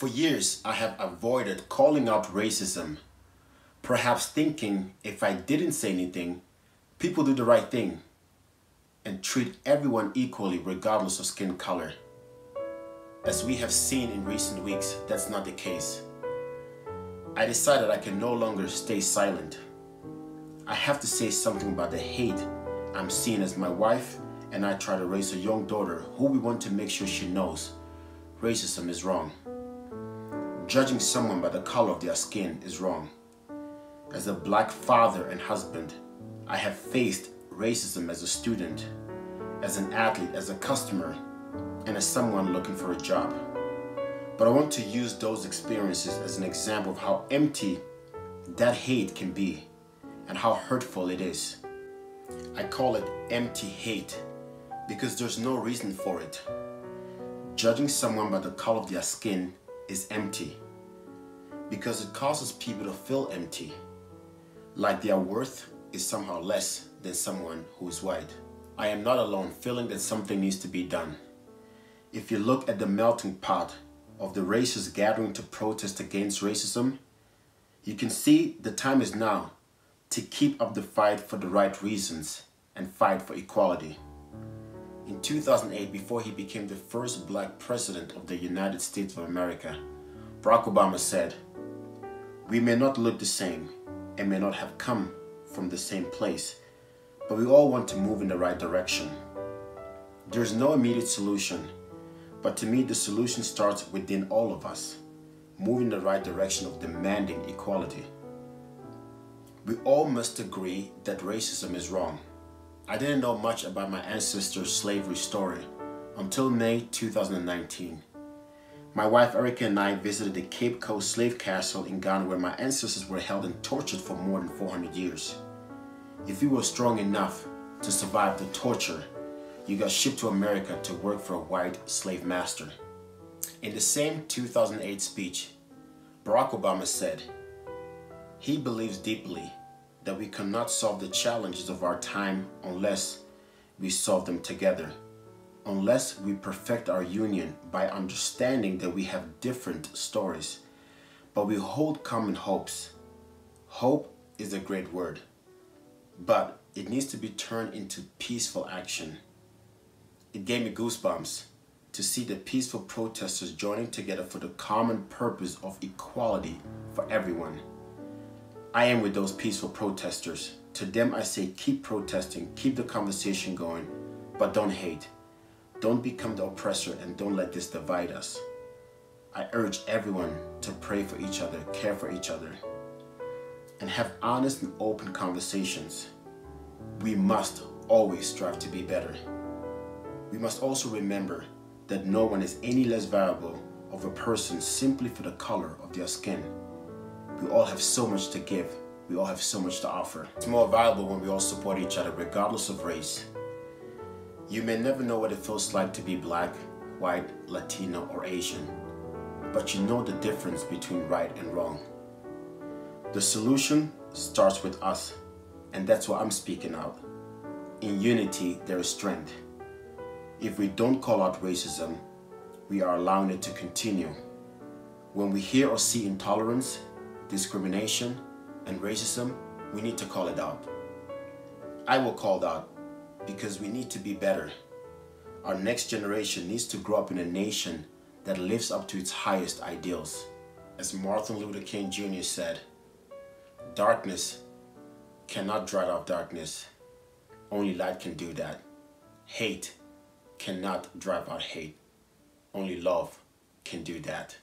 For years, I have avoided calling out racism, perhaps thinking if I didn't say anything, people do the right thing and treat everyone equally regardless of skin color. As we have seen in recent weeks, that's not the case. I decided I can no longer stay silent. I have to say something about the hate I'm seeing as my wife and I try to raise a young daughter who we want to make sure she knows racism is wrong. Judging someone by the color of their skin is wrong. As a black father and husband, I have faced racism as a student, as an athlete, as a customer, and as someone looking for a job. But I want to use those experiences as an example of how empty that hate can be and how hurtful it is. I call it empty hate because there's no reason for it. Judging someone by the color of their skin is empty because it causes people to feel empty, like their worth is somehow less than someone who is white. I am not alone feeling that something needs to be done. If you look at the melting pot of the races gathering to protest against racism, you can see the time is now to keep up the fight for the right reasons and fight for equality. In 2008, before he became the first black president of the United States of America, Barack Obama said, "We may not look the same and may not have come from the same place, but we all want to move in the right direction." There's no immediate solution, but to me the solution starts within all of us, moving in the right direction of demanding equality. We all must agree that racism is wrong. I didn't know much about my ancestors' slavery story until May 2019. My wife Erica and I visited the Cape Coast slave castle in Ghana where my ancestors were held and tortured for more than 400 years. If you were strong enough to survive the torture, you got shipped to America to work for a white slave master. In the same 2008 speech, Barack Obama said, he believes deeply that we cannot solve the challenges of our time unless we solve them together, unless we perfect our union by understanding that we have different stories, but we hold common hopes. Hope is a great word, but it needs to be turned into peaceful action. It gave me goosebumps to see the peaceful protesters joining together for the common purpose of equality for everyone. I am with those peaceful protesters. To them I say, keep protesting, keep the conversation going, but don't hate. Don't become the oppressor and don't let this divide us. I urge everyone to pray for each other, care for each other, and have honest and open conversations. We must always strive to be better. We must also remember that no one is any less valuable of a person simply for the color of their skin. We all have so much to give. We all have so much to offer. It's more valuable when we all support each other regardless of race. You may never know what it feels like to be black, white, Latino, or Asian, but you know the difference between right and wrong. The solution starts with us, and that's why I'm speaking out. In unity, there is strength. If we don't call out racism, we are allowing it to continue. When we hear or see intolerance, discrimination, and racism, we need to call it out. I will call it out because we need to be better. Our next generation needs to grow up in a nation that lives up to its highest ideals. As Martin Luther King Jr. said, darkness cannot drive out darkness. Only light can do that. Hate cannot drive out hate. Only love can do that.